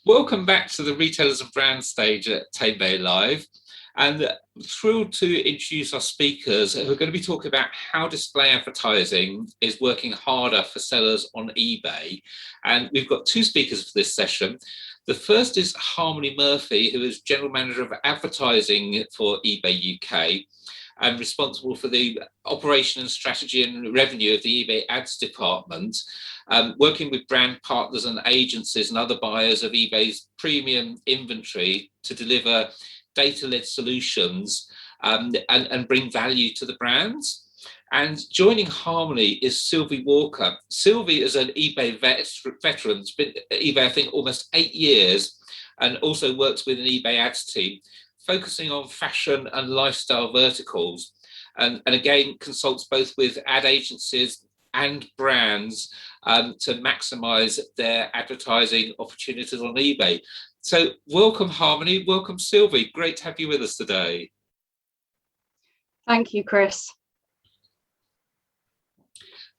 Welcome back to the Retailers and Brands stage at Tamebay Live, and thrilled to introduce our speakers who are going to be talking about how display advertising is working harder for sellers on eBay. And we've got two speakers for this session. The first is Harmony Murphy, who is General Manager of Advertising for eBay UK and responsible for the operation and strategy and revenue of the eBay ads department, working with brand partners and agencies and other buyers of eBay's premium inventory to deliver data-led solutions and bring value to the brands. And joining Harmony is Sylvie Walker. Sylvie is an eBay veteran, has been at eBay, I think, almost 8 years, and also works with an eBay ads team, focusing on fashion and lifestyle verticals, and again consults both with ad agencies and brands to maximize their advertising opportunities on eBay. So welcome Harmony, welcome Sylvie, great to have you with us today. Thank you, Chris.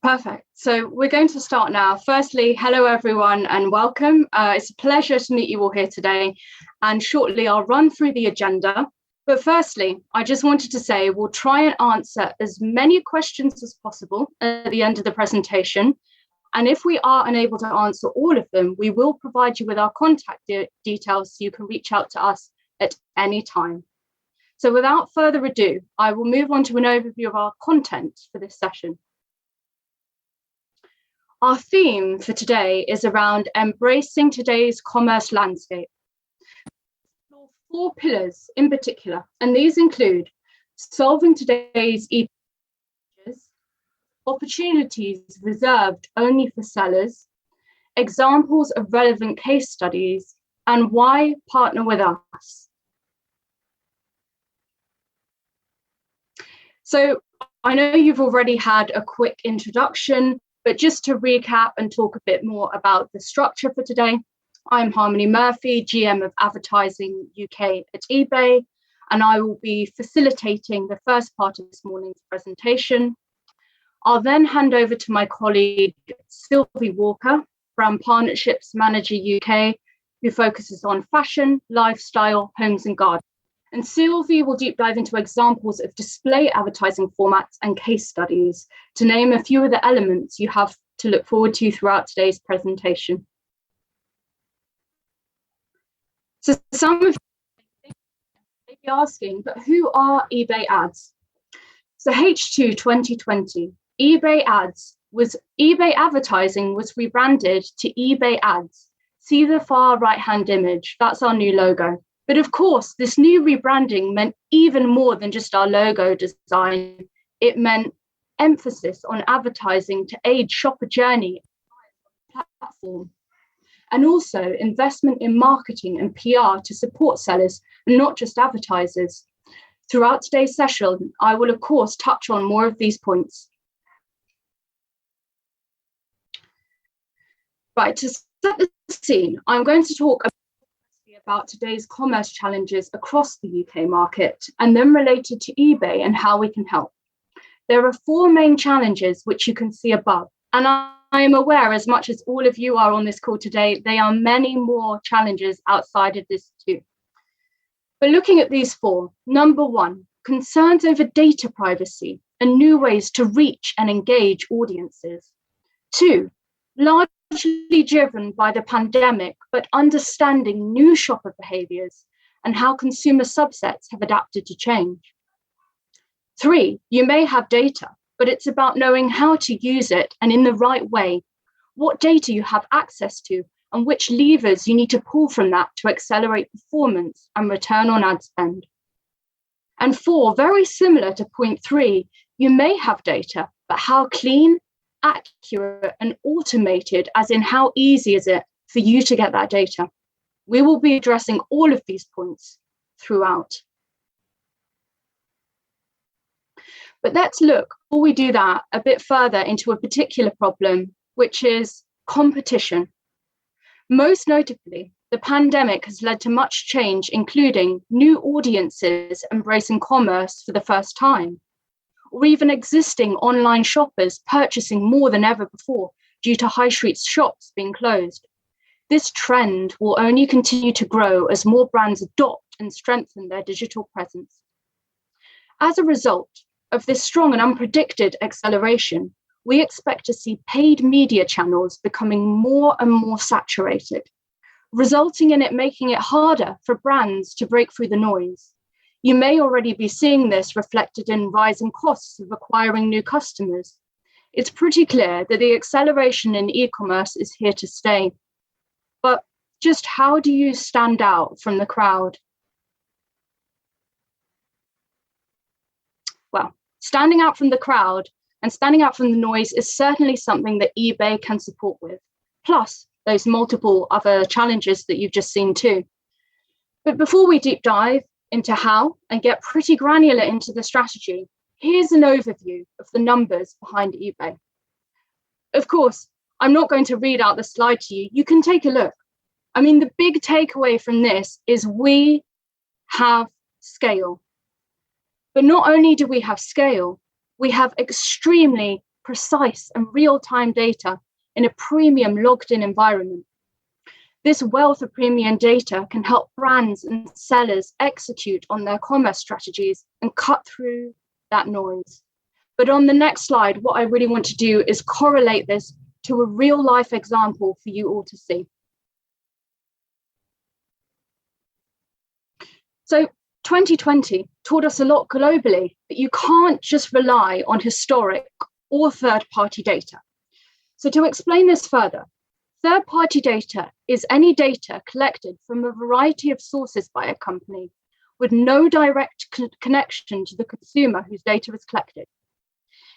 Perfect. So we're going to start now. Firstly, hello everyone and welcome. It's a pleasure to meet you all here today. And shortly I'll run through the agenda. But firstly, I just wanted to say we'll try and answer as many questions as possible at the end of the presentation. And if we are unable to answer all of them, we will provide you with our contact details so you can reach out to us at any time. So without further ado, I will move on to an overview of our content for this session. Our theme for today is around embracing today's commerce landscape. 4 pillars in particular, and these include solving today's e-commerce, opportunities reserved only for sellers, examples of relevant case studies, and why partner with us. So I know you've already had a quick introduction, but just to recap and talk a bit more about the structure for today, I'm Harmony Murphy, GM of Advertising UK at eBay, and I will be facilitating the first part of this morning's presentation. I'll then hand over to my colleague, Sylvie Walker, Brand Partnerships Manager UK, who focuses on fashion, lifestyle, homes and gardens. And Sylvie will deep dive into examples of display advertising formats and case studies, to name a few of the elements you have to look forward to throughout today's presentation. So some of you may be asking, but who are eBay ads? So H2 2020, eBay advertising was rebranded to eBay ads. See the far right-hand image, that's our new logo. But of course, this new rebranding meant even more than just our logo design. It meant emphasis on advertising to aid shopper journey on the platform, and also investment in marketing and PR to support sellers and not just advertisers. Throughout today's session, I will of course touch on more of these points. Right, to set the scene, I'm going to talk about today's commerce challenges across the UK market, and then related to eBay and how we can help. There are 4 main challenges which you can see above, and I am aware, as much as all of you are on this call today, there are many more challenges outside of this too. But looking at these 4, number 1, concerns over data privacy and new ways to reach and engage audiences. 2, largely driven by the pandemic, but understanding new shopper behaviours and how consumer subsets have adapted to change. 3, you may have data, but it's about knowing how to use it and in the right way, what data you have access to, and which levers you need to pull from that to accelerate performance and return on ad spend. And 4, very similar to point 3, you may have data, but how clean, accurate and automated, as in how easy is it for you to get that data? We will be addressing all of these points throughout. But let's look, before we do that, a bit further into a particular problem, which is competition. Most notably, the pandemic has led to much change, including new audiences embracing commerce for the first time, or even existing online shoppers purchasing more than ever before due to high street shops being closed. This trend will only continue to grow as more brands adopt and strengthen their digital presence. As a result of this strong and unpredicted acceleration, we expect to see paid media channels becoming more and more saturated, resulting in it making it harder for brands to break through the noise. You may already be seeing this reflected in rising costs of acquiring new customers. It's pretty clear that the acceleration in e-commerce is here to stay. But just how do you stand out from the crowd? Well, standing out from the crowd and standing out from the noise is certainly something that eBay can support with, plus those multiple other challenges that you've just seen too. But before we deep dive into how and get pretty granular into the strategy, here's an overview of the numbers behind eBay. Of course, I'm not going to read out the slide to you. You can take a look. I mean, the big takeaway from this is we have scale. But not only do we have scale, we have extremely precise and real-time data in a premium logged-in environment. This wealth of premium data can help brands and sellers execute on their commerce strategies and cut through that noise. But on the next slide, what I really want to do is correlate this to a real-life example for you all to see. So 2020 taught us a lot globally that you can't just rely on historic or third-party data. So to explain this further, third-party data is any data collected from a variety of sources by a company with no direct connection to the consumer whose data is collected.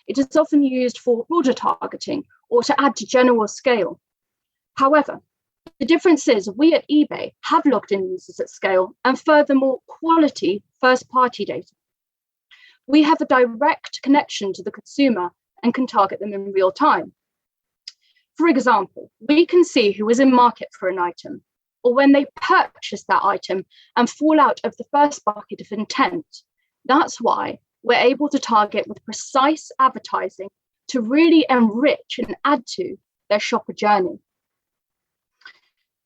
It is often used for order targeting or to add to general scale. However, the difference is we at eBay have logged in users at scale and furthermore quality first-party data. We have a direct connection to the consumer and can target them in real time. For example, we can see who is in market for an item or when they purchase that item and fall out of the first bucket of intent. That's why we're able to target with precise advertising to really enrich and add to their shopper journey.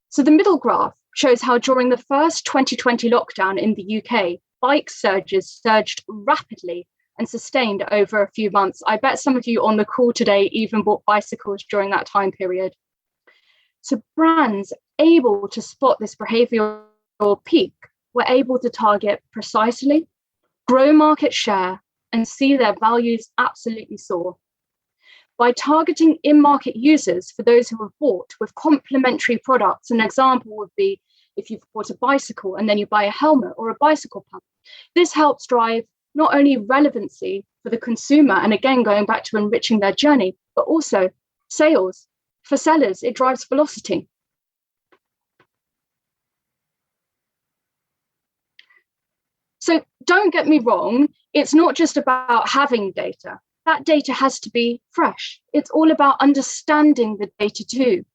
So the middle graph shows how during the first 2020 lockdown in the UK, bike surges surged rapidly and sustained over a few months. I bet some of you on the call today even bought bicycles during that time period. So brands able to spot this behavioral peak were able to target precisely, grow market share, and see their values absolutely soar. By targeting in-market users for those who have bought with complementary products, an example would be if you've bought a bicycle and then you buy a helmet or a bicycle pump. This helps drive not only relevancy for the consumer, and again, going back to enriching their journey, but also sales. For sellers, it drives velocity. So don't get me wrong, it's not just about having data. That data has to be fresh. It's all about understanding the data too.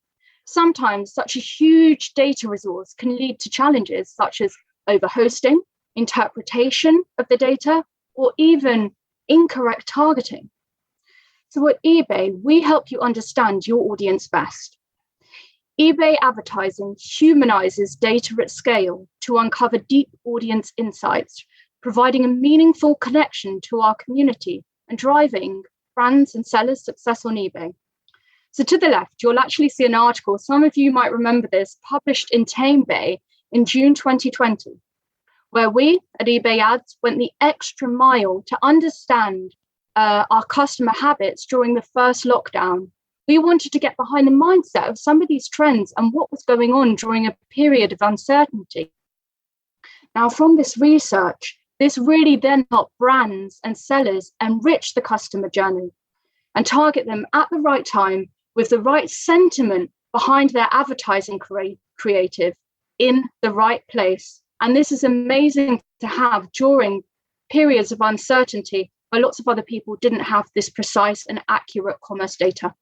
Sometimes such a huge data resource can lead to challenges such as overhosting, interpretation of the data, or even incorrect targeting. So at eBay, we help you understand your audience best. eBay advertising humanizes data at scale to uncover deep audience insights, providing a meaningful connection to our community and driving brands and sellers' success on eBay. So to the left, you'll actually see an article, some of you might remember this, published in Tamebay in June 2020, where we at eBay Ads went the extra mile to understand our customer habits during the first lockdown. We wanted to get behind the mindset of some of these trends and what was going on during a period of uncertainty. Now, from this research, this really then helped brands and sellers enrich the customer journey and target them at the right time with the right sentiment behind their advertising creative in the right place. And this is amazing to have during periods of uncertainty where lots of other people didn't have this precise and accurate commerce data.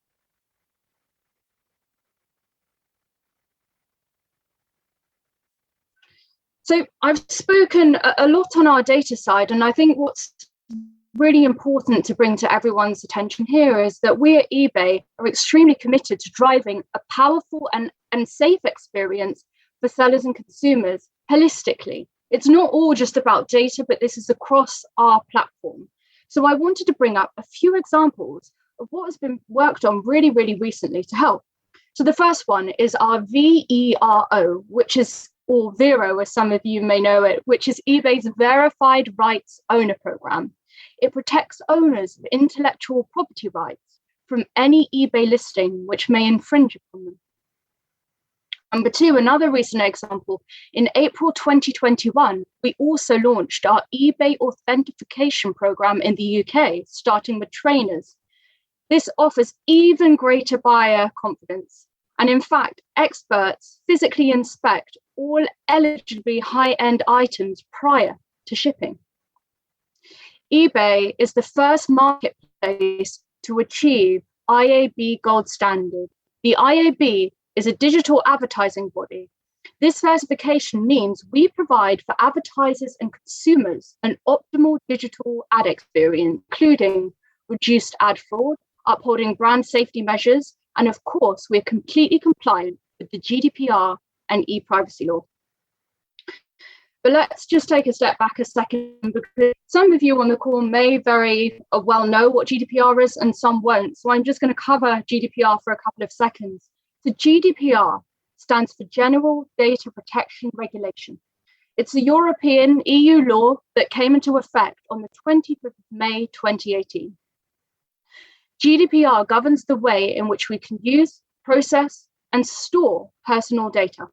So I've spoken a lot on our data side, and I think what's really important to bring to everyone's attention here is that we at eBay are extremely committed to driving a powerful and safe experience for sellers and consumers holistically. It's not all just about data, but this is across our platform. So I wanted to bring up a few examples of what has been worked on really, really recently to help. So the first one is our VERO, or Vero, as some of you may know it, which is eBay's Verified Rights Owner Program. It protects owners of intellectual property rights from any eBay listing which may infringe upon them. Number two, another recent example, in April 2021, we also launched our eBay authentication program in the UK, starting with trainers. This offers even greater buyer confidence. And in fact, experts physically inspect all eligibly high-end items prior to shipping. eBay is the first marketplace to achieve IAB Gold Standard. The IAB is a digital advertising body. This certification means we provide for advertisers and consumers an optimal digital ad experience, including reduced ad fraud, upholding brand safety measures, and of course, we're completely compliant with the GDPR and e-privacy law. But let's just take a step back a second, because some of you on the call may very well know what GDPR is and some won't. So I'm just going to cover GDPR for a couple of seconds. So GDPR stands for General Data Protection Regulation. It's a European EU law that came into effect on the 25th of May 2018. GDPR governs the way in which we can use, process, and store personal data.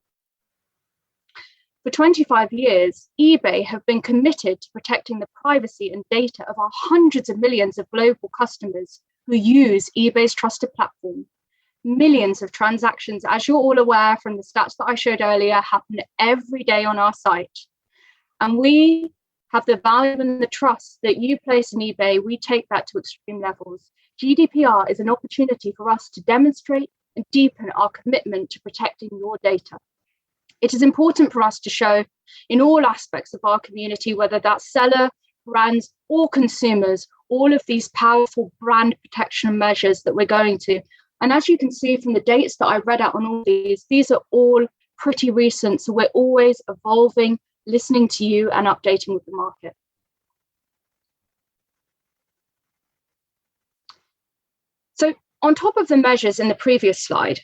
For 25 years, eBay have been committed to protecting the privacy and data of our hundreds of millions of global customers who use eBay's trusted platform. Millions of transactions, as you're all aware from the stats that I showed earlier, happen every day on our site. And we have the value and the trust that you place in eBay. We take that to extreme levels. GDPR is an opportunity for us to demonstrate and deepen our commitment to protecting your data. It is important for us to show in all aspects of our community, whether that's seller, brands, or consumers, all of these powerful brand protection measures that we're going to. And as you can see from the dates that I read out on all these are all pretty recent. So we're always evolving, listening to you and updating with the market. So on top of the measures in the previous slide,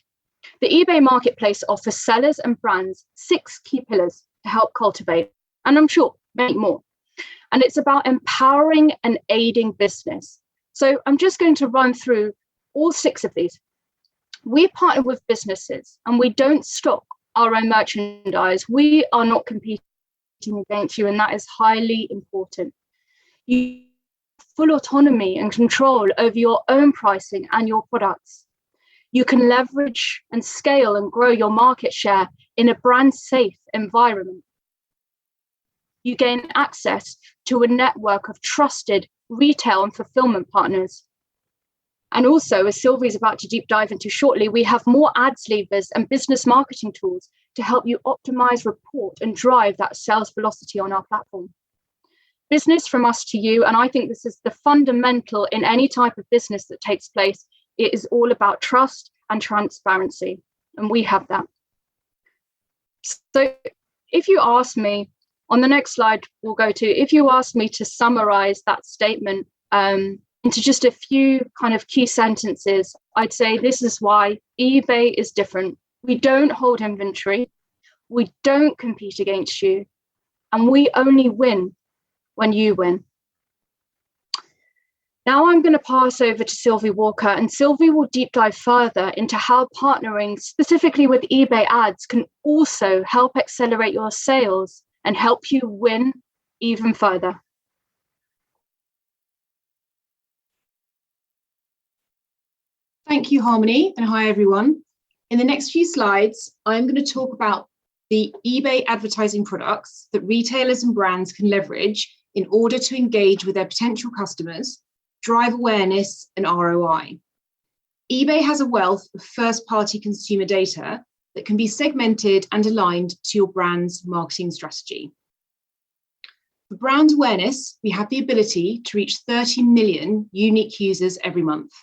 the eBay marketplace offers sellers and brands 6 key pillars to help cultivate, and I'm sure many more. And it's about empowering and aiding business. So I'm just going to run through all 6 of these. We partner with businesses and we don't stock our own merchandise. We are not competing against you, and that is highly important. You have full autonomy and control over your own pricing and your products. You can leverage and scale and grow your market share in a brand safe environment. You gain access to a network of trusted retail and fulfillment partners. And also, as Sylvie's about to deep dive into shortly, we have more ads levers and business marketing tools to help you optimize, report, and drive that sales velocity on our platform. Business from us to you, and I think this is the fundamental in any type of business that takes place. It is all about trust and transparency, and we have that. So if you ask me, on the next slide we'll go to, if you ask me to summarize that statement into just a few kind of key sentences, I'd say this is why eBay is different. We don't hold inventory, we don't compete against you, and we only win when you win. Now I'm going to pass over to Sylvie Walker, and Sylvie will deep dive further into how partnering specifically with eBay ads can also help accelerate your sales and help you win even further. Thank you, Harmony, and hi, everyone. In the next few slides, I'm going to talk about the eBay advertising products that retailers and brands can leverage in order to engage with their potential customers, drive awareness and ROI. eBay has a wealth of first-party consumer data that can be segmented and aligned to your brand's marketing strategy. For brand awareness, we have the ability to reach 30 million unique users every month.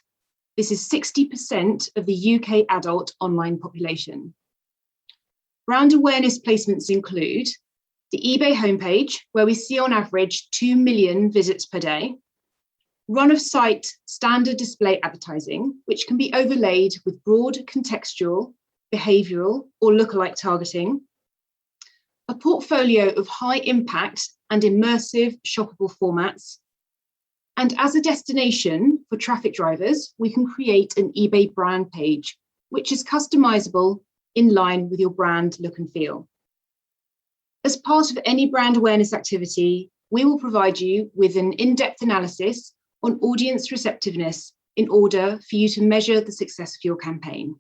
This is 60% of the UK adult online population. Brand awareness placements include the eBay homepage, where we see on average 2 million visits per day, run-of-site standard display advertising, which can be overlaid with broad contextual, behavioural, or lookalike targeting, a portfolio of high impact and immersive shoppable formats, and as a destination for traffic drivers, we can create an eBay brand page, which is customizable in line with your brand look and feel. As part of any brand awareness activity, we will provide you with an in-depth analysis on audience receptiveness in order for you to measure the success of your campaign.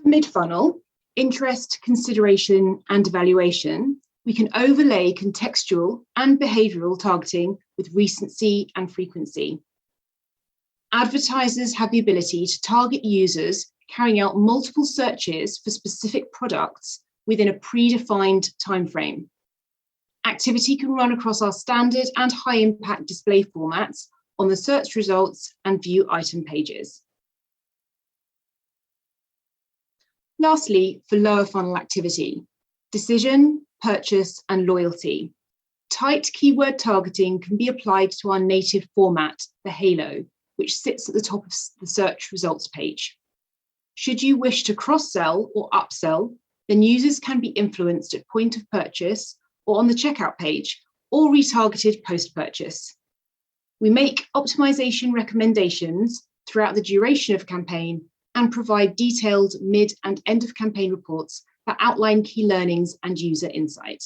For mid-funnel, interest, consideration, and evaluation, we can overlay contextual and behavioural targeting with recency and frequency. Advertisers have the ability to target users carrying out multiple searches for specific products within a predefined timeframe. Activity can run across our standard and high impact display formats on the search results and view item pages. Lastly, for lower funnel activity, decision, purchase, and loyalty. Tight keyword targeting can be applied to our native format, the halo, which sits at the top of the search results page. Should you wish to cross-sell or upsell, then users can be influenced at point of purchase or on the checkout page, or retargeted post-purchase. We make optimization recommendations throughout the duration of campaign and provide detailed mid and end of campaign reports that outline key learnings and user insight.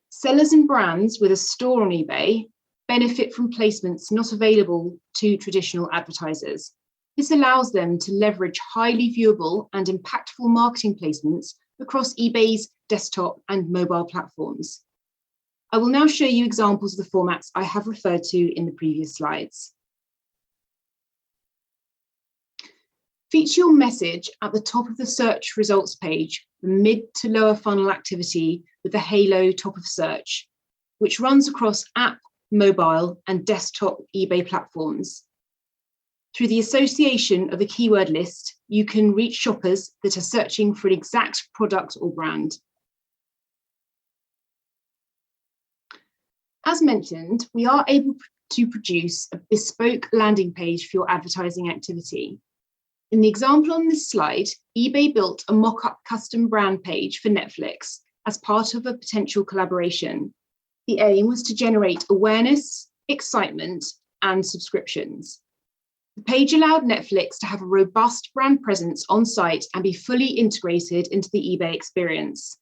Sellers and brands with a store on eBay benefit from placements not available to traditional advertisers. This allows them to leverage highly viewable and impactful marketing placements across eBay's desktop and mobile platforms. I will now show you examples of the formats I have referred to in the previous slides. Feature your message at the top of the search results page for mid to lower funnel activity with the halo top of search, which runs across app, mobile, and desktop eBay platforms. Through the association of a keyword list, you can reach shoppers that are searching for an exact product or brand. As mentioned, we are able to produce a bespoke landing page for your advertising activity. In the example on this slide, eBay built a mock-up custom brand page for Netflix as part of a potential collaboration. The aim was to generate awareness, excitement, and subscriptions. The page allowed Netflix to have a robust brand presence on site and be fully integrated into the eBay experience.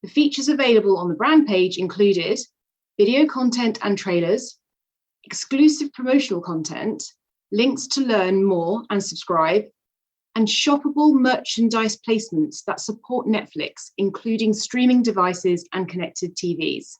The features available on the brand page included video content and trailers, exclusive promotional content, links to learn more and subscribe, and shoppable merchandise placements that support Netflix, including streaming devices and connected TVs.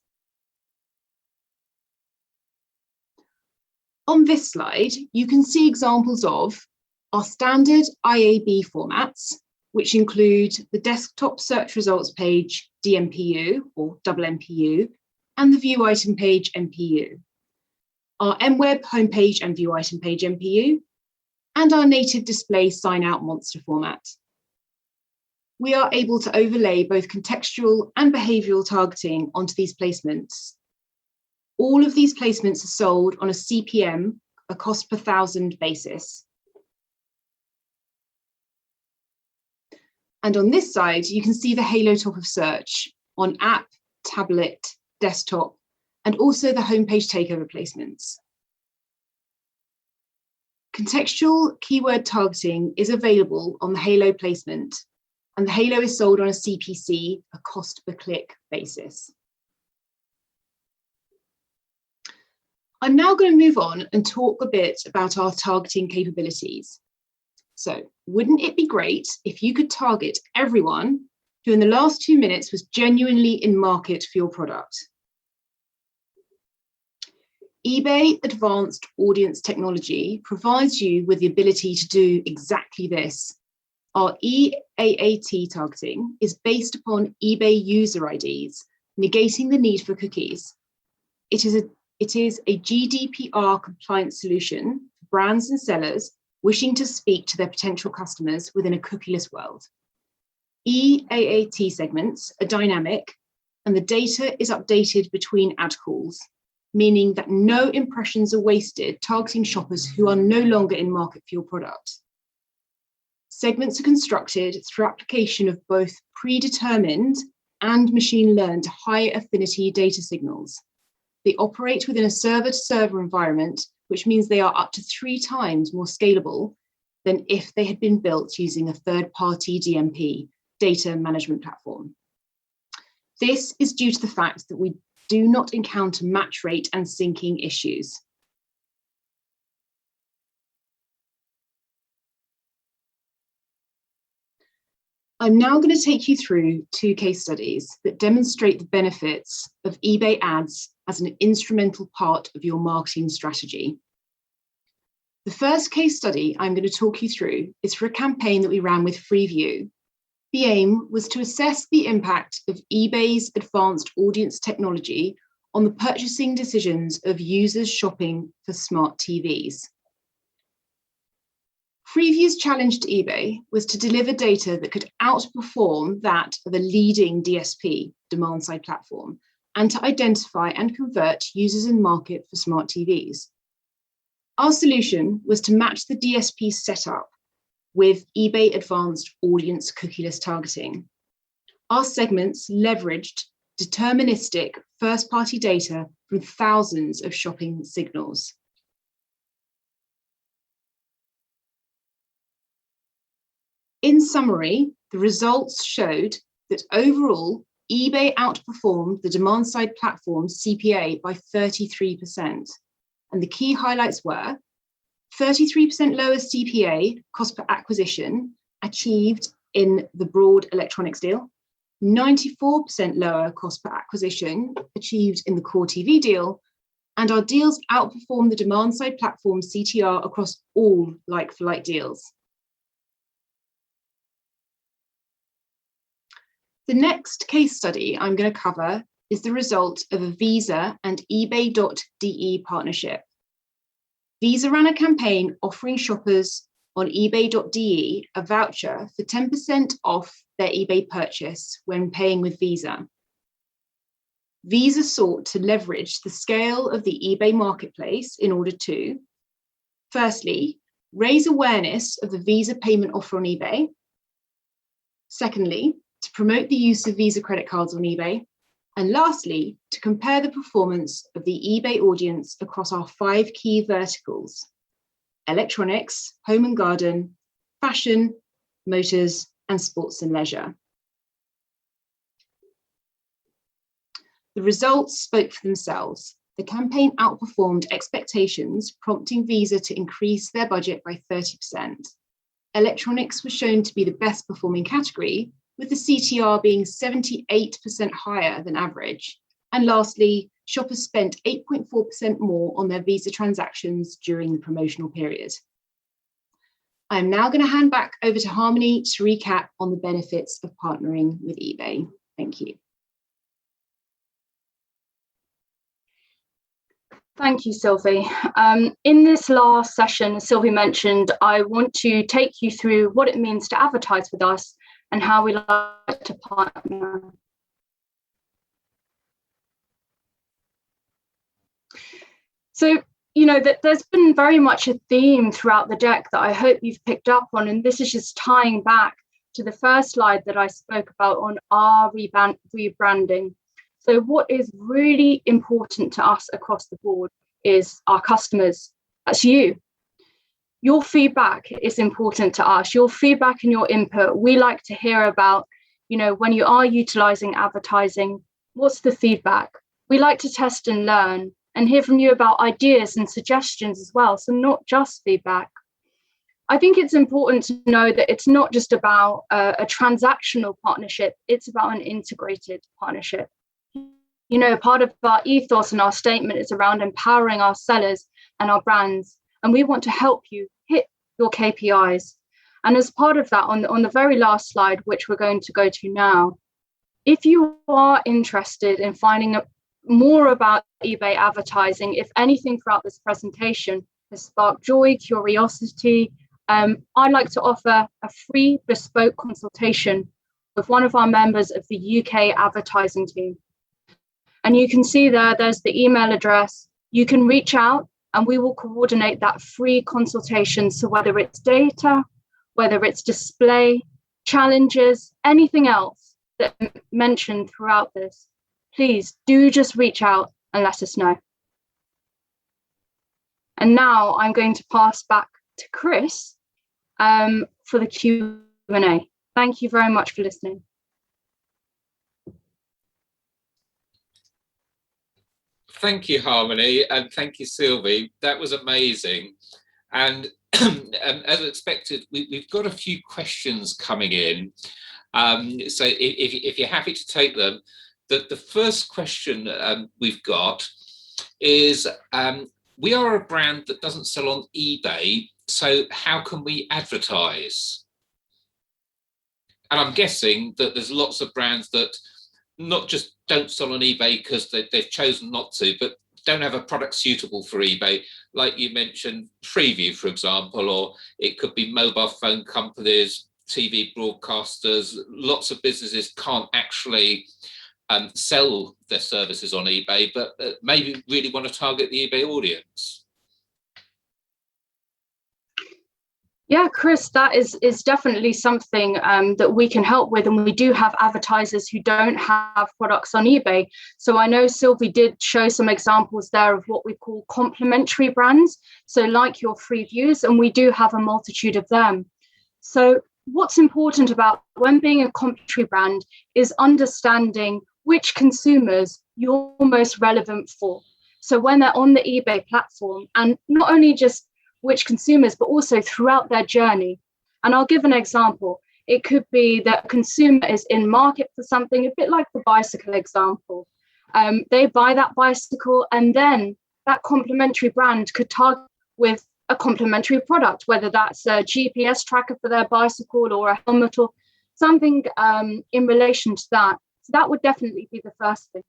On this slide, you can see examples of our standard IAB formats, which include the desktop search results page, DMPU or double MPU, and the view item page, MPU, our MWeb homepage and view item page, MPU, and our native display sign out monster format. We are able to overlay both contextual and behavioral targeting onto these placements. All of these placements are sold on a CPM, a cost per thousand basis. And on this side, you can see the halo top of search on app, tablet, desktop, and also the homepage takeover placements. Contextual keyword targeting is available on the halo placement, and the halo is sold on a CPC, a cost per click basis. I'm now going to move on and talk a bit about our targeting capabilities. So, wouldn't it be great if you could target everyone who in the last 2 minutes was genuinely in market for your product? eBay Advanced Audience Technology provides you with the ability to do exactly this. Our EAAT targeting is based upon eBay user IDs, negating the need for cookies. It is a GDPR compliant solution for brands and sellers wishing to speak to their potential customers within a cookieless world. EAAT segments are dynamic and the data is updated between ad calls, meaning that no impressions are wasted targeting shoppers who are no longer in market for your product. Segments are constructed through application of both predetermined and machine learned high affinity data signals. They operate within a server-to-server environment, which means they are up to 3 times more scalable than if they had been built using a third-party DMP, data management platform. This is due to the fact that we do not encounter match rate and syncing issues. I'm now going to take you through 2 case studies that demonstrate the benefits of eBay ads as an instrumental part of your marketing strategy. The first case study I'm going to talk you through is for a campaign that we ran with Freeview. The aim was to assess the impact of eBay's advanced audience technology on the purchasing decisions of users shopping for smart TVs. Freeview's challenge to eBay was to deliver data that could outperform that of a leading DSP, demand-side platform, and to identify and convert users in market for smart TVs. Our solution was to match the DSP setup with eBay Advanced Audience Cookieless Targeting. Our segments leveraged deterministic first-party data from thousands of shopping signals. In summary, the results showed that overall, eBay outperformed the demand-side platform CPA by 33%. And the key highlights were 33% lower CPA, cost per acquisition, achieved in the broad electronics deal, 94% lower cost per acquisition, achieved in the core TV deal, and our deals outperformed the demand-side platform CTR across all like-for-like deals. The next case study I'm going to cover is the result of a Visa and eBay.de partnership. Visa ran a campaign offering shoppers on eBay.de a voucher for 10% off their eBay purchase when paying with Visa. Visa sought to leverage the scale of the eBay marketplace in order to, firstly, raise awareness of the Visa payment offer on eBay. Secondly, to promote the use of Visa credit cards on eBay. And lastly, to compare the performance of the eBay audience across our 5 key verticals: electronics, home and garden, fashion, motors, and sports and leisure. The results spoke for themselves. The campaign outperformed expectations, prompting Visa to increase their budget by 30%. Electronics was shown to be the best performing category, with the CTR being 78% higher than average. And lastly, shoppers spent 8.4% more on their Visa transactions during the promotional period. I'm now going to hand back over to Harmony to recap on the benefits of partnering with eBay. Thank you. Thank you, Sylvie. In this last session, as Sylvie mentioned, I want to take you through what it means to advertise with us and how we like to partner. So, you know, that there's been very much a theme throughout the deck that I hope you've picked up on, and this is just tying back to the first slide that I spoke about on our rebranding. So what is really important to us across the board is our customers. That's you. Your feedback is important to us. Your feedback and your input. We like to hear about, you know, when you are utilizing advertising, what's the feedback? We like to test and learn and hear from you about ideas and suggestions as well. So not just feedback. I think it's important to know that it's not just about a transactional partnership. It's about an integrated partnership. You know, part of our ethos and our statement is around empowering our sellers and our brands. And we want to help you hit your KPIs. And as part of that, on the very last slide, which we're going to go to now, if you are interested in finding out more about eBay advertising, if anything throughout this presentation has sparked joy, curiosity, I'd like to offer a free bespoke consultation with one of our members of the UK advertising team. And you can see there's the email address. You can reach out and we will coordinate that free consultation. So whether it's data, whether it's display, challenges, anything else that mentioned throughout this, please do just reach out and let us know. And now I'm going to pass back to Chris for the Q&A. Thank you very much for listening. Thank you, Harmony, and thank you, Sylvie. That was amazing. And as expected, we've got a few questions coming in. So if you're happy to take them, the first question we've got is, we are a brand that doesn't sell on eBay, so how can we advertise? And I'm guessing that there's lots of brands that not just don't sell on eBay because they've chosen not to, but don't have a product suitable for eBay, like you mentioned, Freeview, for example, or it could be mobile phone companies, TV broadcasters. Lots of businesses can't actually sell their services on eBay, but maybe really want to target the eBay audience. Yeah, Chris, that is definitely something that we can help with. And we do have advertisers who don't have products on eBay. So I know Sylvie did show some examples there of what we call complementary brands. So like your Freeviews, and we do have a multitude of them. So what's important about when being a complementary brand is understanding which consumers you're most relevant for. So when they're on the eBay platform, and not only just which consumers, but also throughout their journey. And I'll give an example. It could be that a consumer is in market for something, a bit like the bicycle example. They buy that bicycle, and then that complementary brand could target with a complementary product, whether that's a GPS tracker for their bicycle or a helmet or something in relation to that. So that would definitely be the first thing.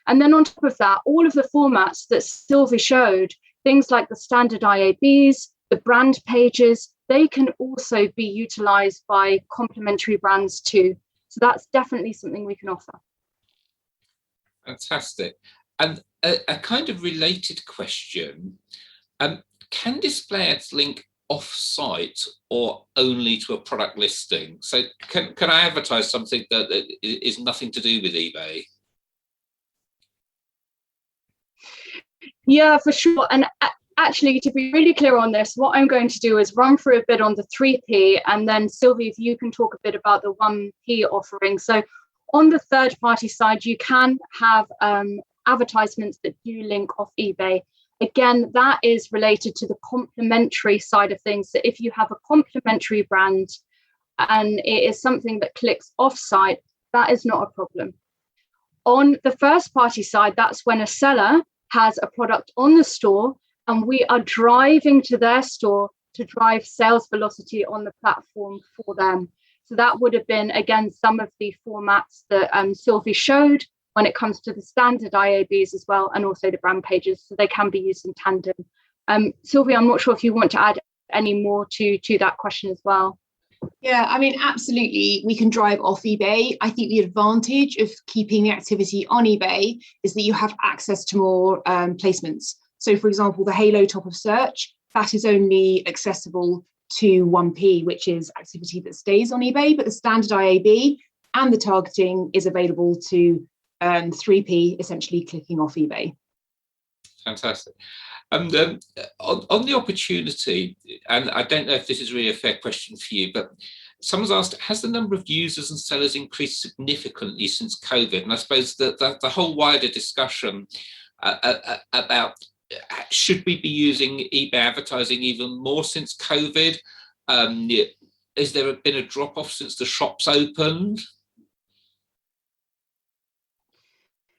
And then on top of that, all of the formats that Sylvie showed, things like the standard IABs, the brand pages, they can also be utilized by complementary brands too. So that's definitely something we can offer. Fantastic. And a kind of related question, can display ads link off-site or only to a product listing? So can I advertise something that is nothing to do with eBay? Yeah, for sure. And actually, to be really clear on this, what I'm going to do is run through a bit on the 3P, and then Sylvie, if you can talk a bit about the 1P offering. So on the third-party side, you can have advertisements that do link off eBay. Again, that is related to the complementary side of things. So if you have a complementary brand and it is something that clicks off-site, that is not a problem. On the first-party side, that's when a seller has a product on the store and we are driving to their store to drive sales velocity on the platform for them. So that would have been, again, some of the formats that Sylvie showed when it comes to the standard IABs as well, and also the brand pages, so they can be used in tandem. Sylvie, I'm not sure if you want to add any more to that question as well. Yeah, I mean, absolutely, we can drive off eBay. I think the advantage of keeping the activity on eBay is that you have access to more placements. So, for example, the Halo top of search, that is only accessible to 1P, which is activity that stays on eBay, but the standard IAB and the targeting is available to 3P, essentially clicking off eBay. Fantastic. And on the opportunity, and I don't know if this is really a fair question for you, but someone's asked, has the number of users and sellers increased significantly since COVID? And I suppose that the whole wider discussion about should we be using eBay advertising even more since COVID? Has there been a drop-off since the shops opened?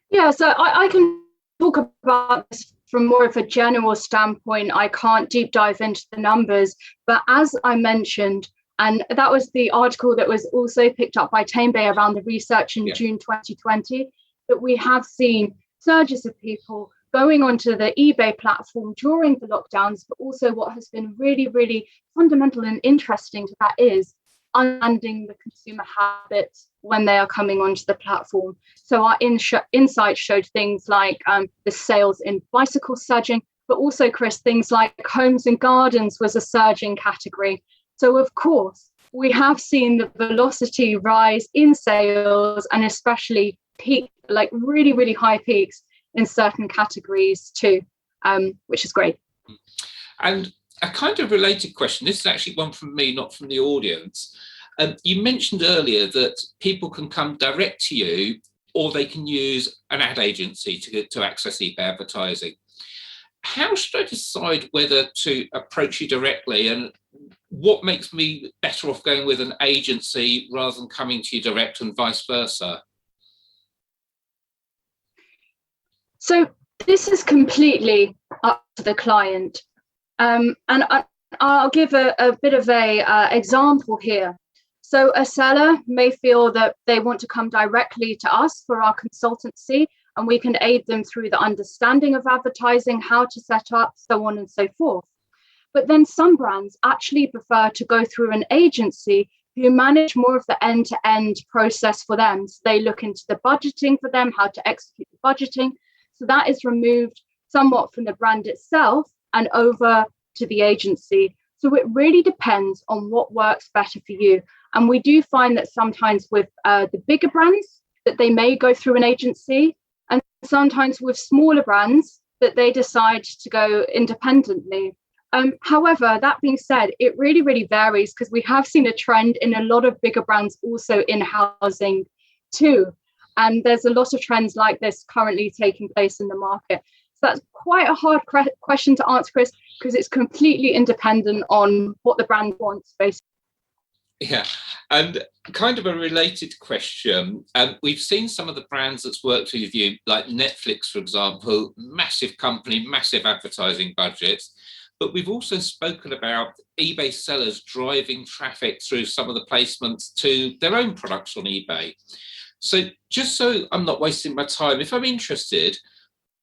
Yeah, so I can talk about this from more of a general standpoint. I can't deep dive into the numbers, but as I mentioned, And that was the article that was also picked up by Tamebay around the research in June 2020, that we have seen surges of people going onto the eBay platform during the lockdowns, but also what has been really, really fundamental and interesting to that is understanding the consumer habits when they are coming onto the platform. So our insights showed things like the sales in bicycles surging, but also, Chris, things like homes and gardens was a surging category. So of course, we have seen the velocity rise in sales, and especially peak, like really, really high peaks in certain categories too, which is great. And a kind of related question, this is actually one from me, not from the audience. You mentioned earlier that people can come direct to you, or they can use an ad agency to access eBay advertising. How should I decide whether to approach you directly, and what makes me better off going with an agency rather than coming to you direct, and vice versa? So this is completely up to the client. And I'll give a bit of a example here. So a seller may feel that they want to come directly to us for our consultancy, and we can aid them through the understanding of advertising, how to set up, so on and so forth. But then some brands actually prefer to go through an agency who manage more of the end-to-end process for them. So they look into the budgeting for them, how to execute the budgeting. So that is removed somewhat from the brand itself and over to the agency. So it really depends on what works better for you. And we do find that sometimes with the bigger brands that they may go through an agency, and sometimes with smaller brands that they decide to go independently. However, that being said, it really, really varies, because we have seen a trend in a lot of bigger brands also in housing too. And there's a lot of trends like this currently taking place in the market. So that's quite a hard question to answer, Chris, because it's completely independent on what the brand wants, basically. Yeah, and kind of a related question. We've seen some of the brands that's worked with you, like Netflix, for example, massive company, massive advertising budgets. But we've also spoken about eBay sellers driving traffic through some of the placements to their own products on eBay. So just so I'm not wasting my time, if I'm interested,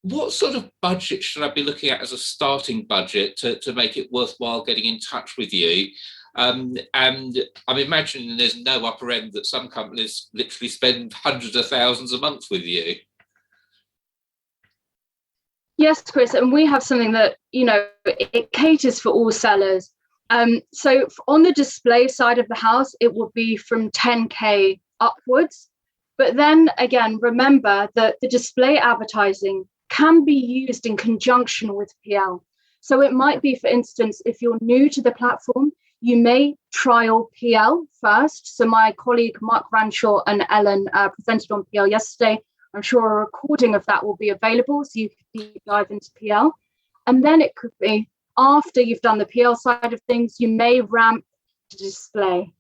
what sort of budget should I be looking at as a starting budget to make it worthwhile getting in touch with you? And I'm imagining there's no upper end, that some companies literally spend hundreds of thousands a month with you. Yes, Chris, and we have something that, it caters for all sellers. So on the display side of the house, it will be from 10K upwards. But then again, remember that the display advertising can be used in conjunction with PL. So it might be, for instance, if you're new to the platform, you may trial PL first. So my colleague Mark Ranshaw and Ellen presented on PL yesterday. I'm sure a recording of that will be available, so you can deep dive into PL. And then it could be after you've done the PL side of things, you may ramp to display.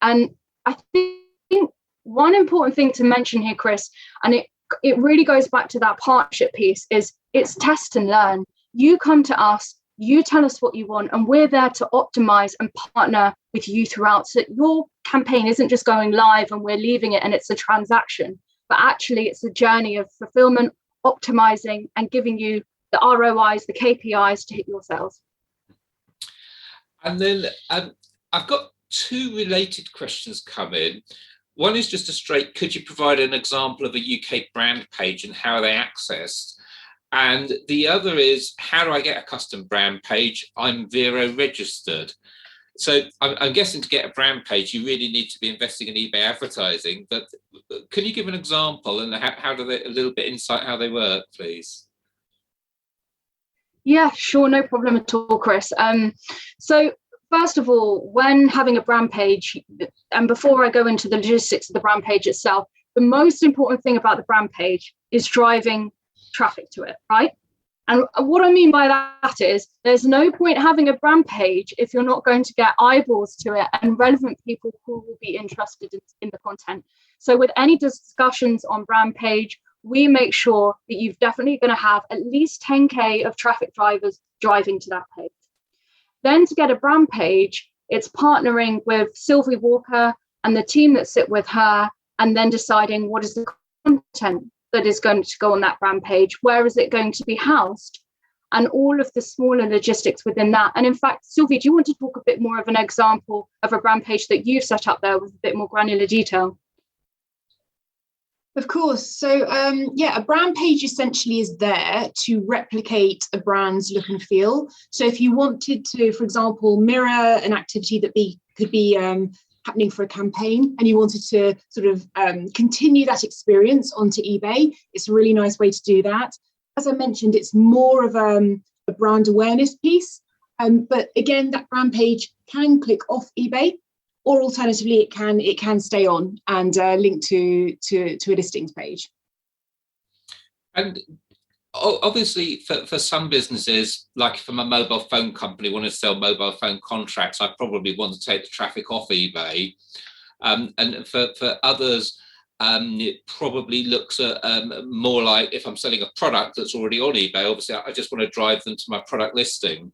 And I think one important thing to mention here, Chris, and it really goes back to that partnership piece, is it's test and learn. You come to us, you tell us what you want, and we're there to optimize and partner with you throughout. So your campaign isn't just going live and we're leaving it and it's a transaction, but actually it's a journey of fulfillment, optimizing, and giving you the ROIs, the KPIs to hit your sales. And then I've got two related questions come in. One is just a straight, could you provide an example of a UK brand page and how they accessed? And the other is, how do I get a custom brand page? I'm Vero registered. So I'm guessing to get a brand page, you really need to be investing in eBay advertising. But can you give an example and how do they, a little bit insight how they work, please? Yeah, sure, no problem at all, Chris. So first of all, when having a brand page, and before I go into the logistics of the brand page itself, the most important thing about the brand page is driving traffic to it, right? And what I mean by that is there's no point having a brand page if you're not going to get eyeballs to it and relevant people who will be interested in the content. So with any discussions on brand page, we make sure that you've definitely going to have at least 10K of traffic drivers driving to that page. Then to get a brand page, It's partnering with Sylvie Walker and the team that sit with her, and then deciding what is the content that is going to go on that brand page, where is it going to be housed, and all of the smaller logistics within that. And in fact, Sylvie, do you want to talk a bit more of an example of a brand page that you've set up there with a bit more granular detail? Of course. So a brand page essentially is there to replicate a brand's look and feel. So if you wanted to, for example, mirror an activity that could be happening for a campaign, and you wanted to sort of continue that experience onto eBay, it's a really nice way to do that. As I mentioned, it's more of a brand awareness piece. But again, that brand page can click off eBay, or alternatively, it can stay on and link to a listings page. And obviously, for some businesses, like if I'm a mobile phone company, want to sell mobile phone contracts, I probably want to take the traffic off eBay. And for others, it probably looks at more like if I'm selling a product that's already on eBay, obviously I just want to drive them to my product listing.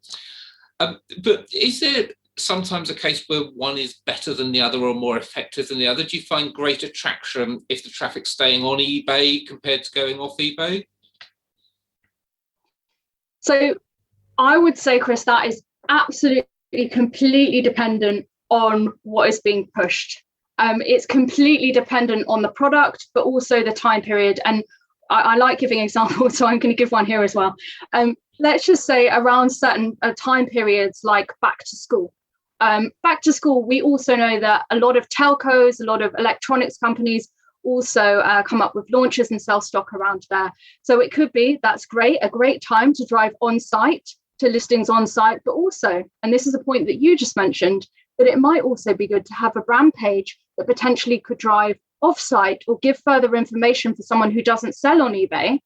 But is there sometimes a case where one is better than the other or more effective than the other? Do you find greater traction if the traffic's staying on eBay compared to going off eBay? So I would say, Chris, that is absolutely completely dependent on what is being pushed. It's completely dependent on the product, but also the time period. And I like giving examples, so I'm going to give one here as well. Let's just say around certain time periods, like back to school. Back to school, we also know that a lot of telcos, a lot of electronics companies also come up with launches and sell stock around there. So it could be, that's great, a great time to drive on site to listings on site, but also, and this is a point that you just mentioned, that it might also be good to have a brand page that potentially could drive off-site or give further information for someone who doesn't sell on eBay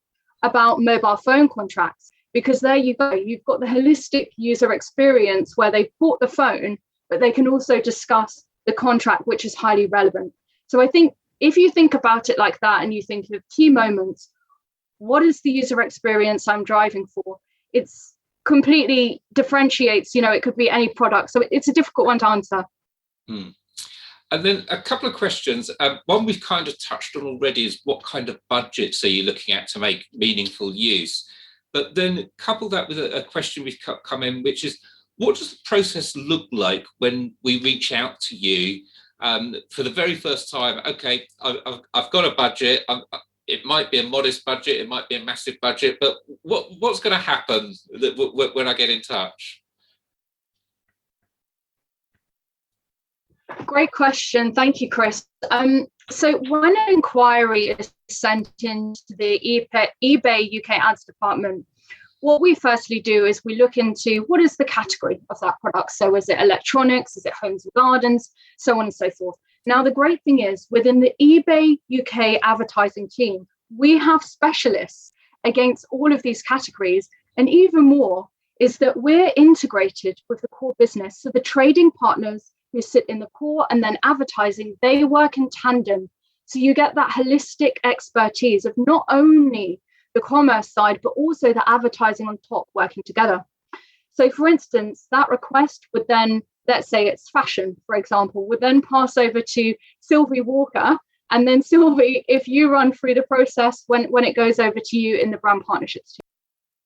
about mobile phone contracts. Because there you go, you've got the holistic user experience where they've bought the phone, but they can also discuss the contract, which is highly relevant. So I think if you think about it like that and you think of key moments, what is the user experience I'm driving for? It's completely differentiates, it could be any product. So it's a difficult one to answer. And then a couple of questions. One we've kind of touched on already is what kind of budgets are you looking at to make meaningful use? But then couple that with a question we've come in, which is, what does the process look like when we reach out to you for the very first time? Okay, I've got a budget. It might be a modest budget, it might be a massive budget, but what's going to happen when I get in touch? Great question. Thank you, Chris. So when an inquiry is sent into the eBay UK ads department, what we firstly do is we look into what is the category of that product. So is it electronics? Is it homes and gardens? So on and so forth. Now, the great thing is within the eBay UK advertising team, we have specialists against all of these categories. And even more is that we're integrated with the core business. So the trading partners who sit in the core and then advertising, they work in tandem. So you get that holistic expertise of not only the commerce side, but also the advertising on top working together. So for instance, that request would then, let's say it's fashion, for example, would then pass over to Sylvie Walker. And then Sylvie, if you run through the process when it goes over to you in the brand partnerships team.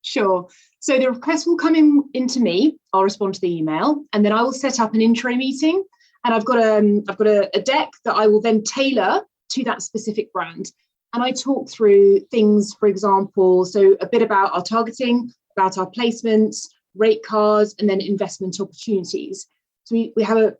Sure. So the request will come into me. I'll respond to the email, and then I will set up an intro meeting. And I've got a deck that I will then tailor to that specific brand. And I talk through things, for example, so a bit about our targeting, about our placements, rate cards, and then investment opportunities. So we have a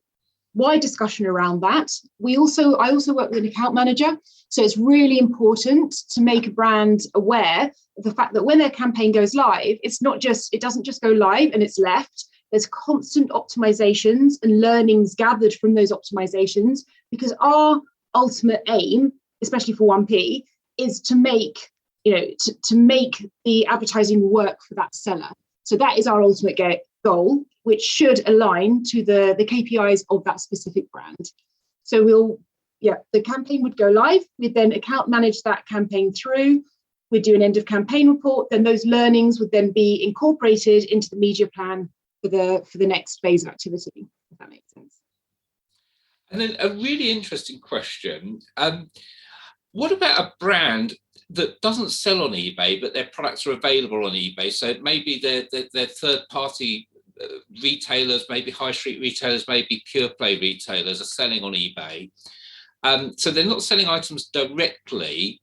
wide discussion around that. I also work with an account manager. So it's really important to make a brand aware of the fact that when their campaign goes live, it doesn't just go live and it's left. There's constant optimizations and learnings gathered from those optimizations, because our ultimate aim, especially for 1P, is to make the advertising work for that seller. So that is our ultimate goal, which should align to the KPIs of that specific brand. So the campaign would go live. We'd then account manage that campaign through. We'd do an end of campaign report. Then those learnings would then be incorporated into the media plan for the next phase of activity, if that makes sense. And then a really interesting question. What about a brand that doesn't sell on eBay, but their products are available on eBay? So maybe they're third-party retailers, maybe high street retailers, maybe pure play retailers are selling on eBay. So they're not selling items directly,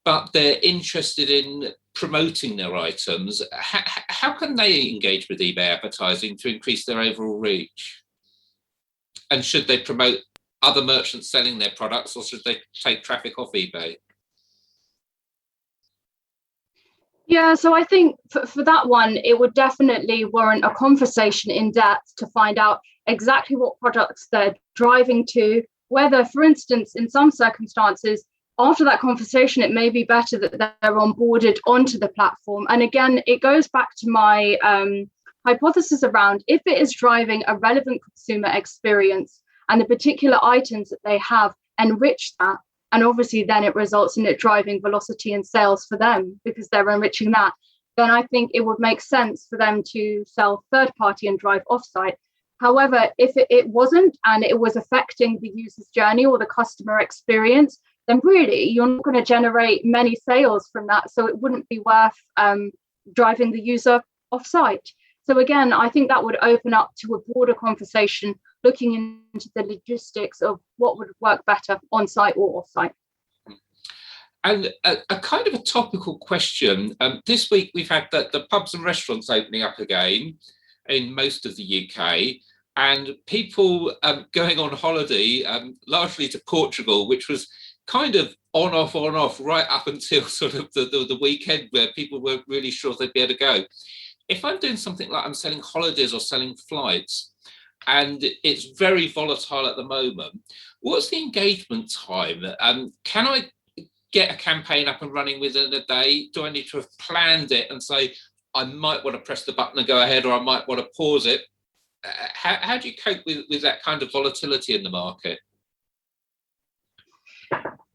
but they're interested in promoting their items. How can they engage with eBay advertising to increase their overall reach? And should they promote other merchants selling their products, or should they take traffic off eBay? Yeah, so I think for that one, it would definitely warrant a conversation in depth to find out exactly what products they're driving to, whether, for instance, in some circumstances, after that conversation, it may be better that they're onboarded onto the platform. And again, it goes back to my hypothesis around if it is driving a relevant consumer experience and the particular items that they have enrich that. And obviously then it results in it driving velocity and sales for them because they're enriching that. Then I think it would make sense for them to sell third party and drive offsite. However, if it wasn't and it was affecting the user's journey or the customer experience, then really you're not going to generate many sales from that. So it wouldn't be worth driving the user offsite. So again, I think that would open up to a broader conversation looking into the logistics of what would work better on site or off site. And a kind of a topical question. This week we've had the pubs and restaurants opening up again in most of the UK, and people going on holiday, largely to Portugal, which was kind of on off right up until sort of the weekend where people weren't really sure they'd be able to go. If I'm doing something like I'm selling holidays or selling flights, and it's very volatile at the moment, what's the engagement time? Can I get a campaign up and running within a day? Do I need to have planned it and say, I might want to press the button and go ahead, or I might want to pause it? How do you cope with that kind of volatility in the market?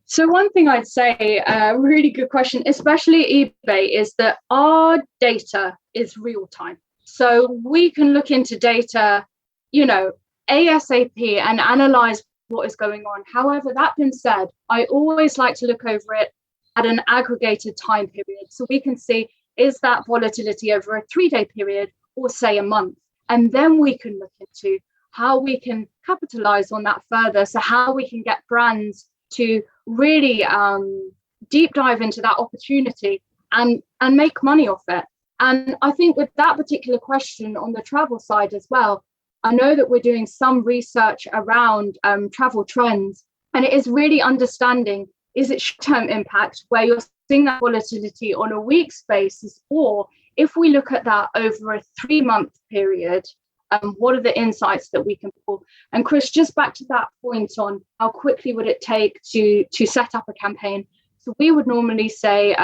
So one thing I'd say, a really good question, especially eBay, is that our data is real time. So we can look into data, ASAP and analyze what is going on. However, that being said, I always like to look over it at an aggregated time period. So we can see, is that volatility over a 3-day period or say a month? And then we can look into how we can capitalize on that further. So how we can get brands to really deep dive into that opportunity and make money off it. And I think with that particular question on the travel side as well, I know that we're doing some research around travel trends, and it is really understanding, is it short-term impact where you're seeing that volatility on a week's basis, or if we look at that over a 3-month period, what are the insights that we can pull? And Chris, just back to that point on how quickly would it take to set up a campaign? So we would normally say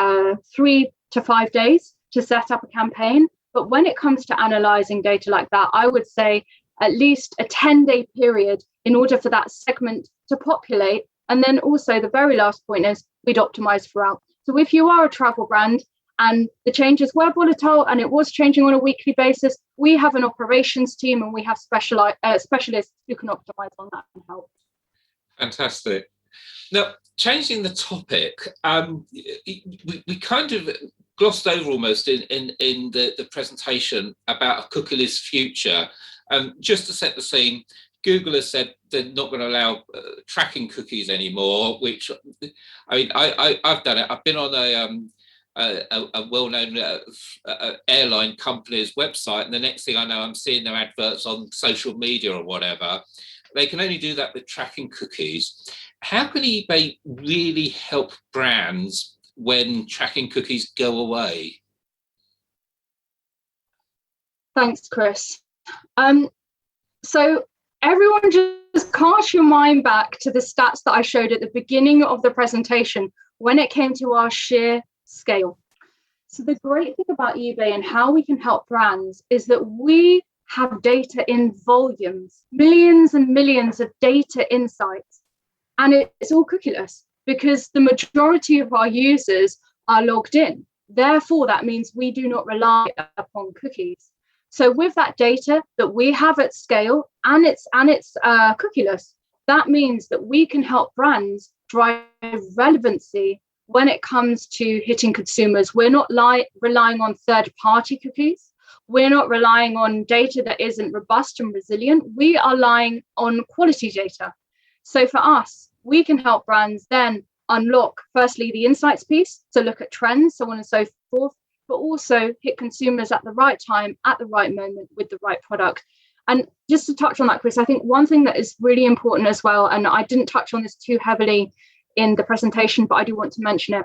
3 to 5 days to set up a campaign. But when it comes to analyzing data like that, I would say at least a 10-day period in order for that segment to populate. And then also the very last point is we'd optimize throughout. So if you are a travel brand and the changes were volatile and it was changing on a weekly basis, we have an operations team and we have specialists who can optimize on that and help. Fantastic. Now, changing the topic, we kind of glossed over almost in the presentation about a cookieless future. Just to set the scene, Google has said they're not going to allow tracking cookies anymore, which, I mean, I've done it. I've been on a well-known airline company's website, and the next thing I know, I'm seeing their adverts on social media or whatever. They can only do that with tracking cookies. How can eBay really help brands when tracking cookies go away? Thanks, Chris. So everyone just cast your mind back to the stats that I showed at the beginning of the presentation when it came to our sheer scale. So the great thing about eBay and how we can help brands is that we have data in volumes, millions and millions of data insights, and it's all cookieless because the majority of our users are logged in. Therefore, that means we do not rely upon cookies. So with that data that we have at scale and it's cookieless, That means that we can help brands drive relevancy when it comes to hitting consumers. We're not relying on third-party cookies. We're not relying on data that isn't robust and resilient. We are relying on quality data. So for us, we can help brands then unlock, firstly, the insights piece, so look at trends, so on and so forth, but also hit consumers at the right time, at the right moment, with the right product. And just to touch on that, Chris, I think one thing that is really important as well, and I didn't touch on this too heavily in the presentation, but I do want to mention it,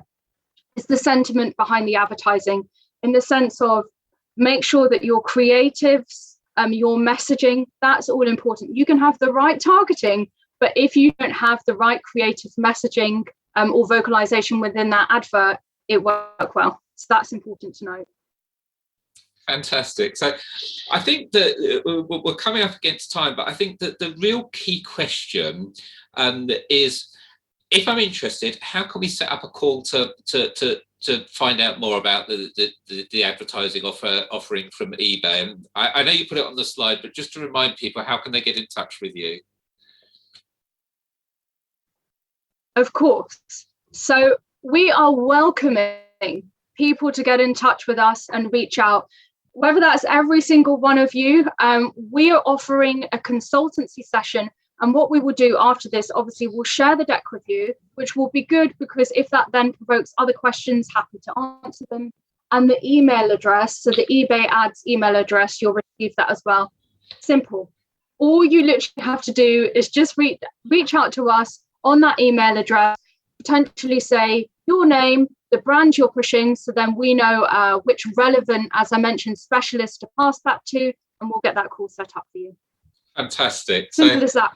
is the sentiment behind the advertising, in the sense of make sure that your creatives, your messaging, that's all important. You can have the right targeting, but if you don't have the right creative messaging or vocalization within that advert, it won't work well. So that's important to note. Fantastic. So I think that we're coming up against time, but I think that the real key question is, if I'm interested, how can we set up a call to find out more about the advertising offering from eBay? And I know you put it on the slide, but just to remind people, how can they get in touch with you? Of course. So we are welcoming people to get in touch with us and reach out. Whether that's every single one of you, we are offering a consultancy session. And what we will do after this, obviously, we'll share the deck with you, which will be good because if that then provokes other questions, happy to answer them. And the email address, so the eBay ads email address, you'll receive that as well. Simple. All you literally have to do is just reach out to us on that email address, potentially say your name, the brand you're pushing, so then we know which relevant, as I mentioned, specialist to pass that to, and we'll get that call set up for you. Fantastic. Simple as that.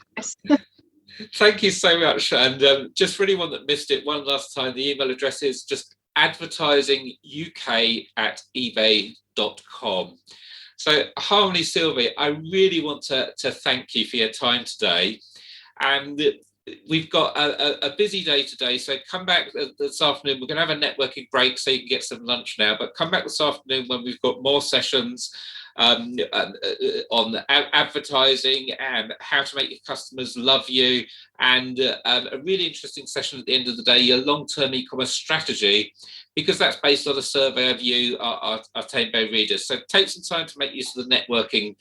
Thank you so much. And just for anyone that missed it one last time, the email address is just advertisinguk@ebay.com. So Harmony, Sylvie, I really want to thank you for your time today. And we've got a busy day today, so come back this afternoon. We're going to have a networking break so you can get some lunch now, but come back this afternoon when we've got more sessions on advertising and how to make your customers love you, and a really interesting session at the end of the day, your long-term e-commerce strategy, because that's based on a survey of you, our Tamebay readers. So take some time to make use of the networking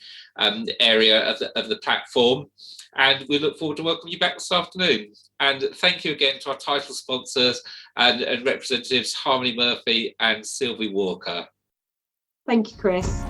area of the platform. And we look forward to welcoming you back this afternoon. And thank you again to our title sponsors and representatives, Harmony Murphy and Sylvie Walker. Thank you, Chris.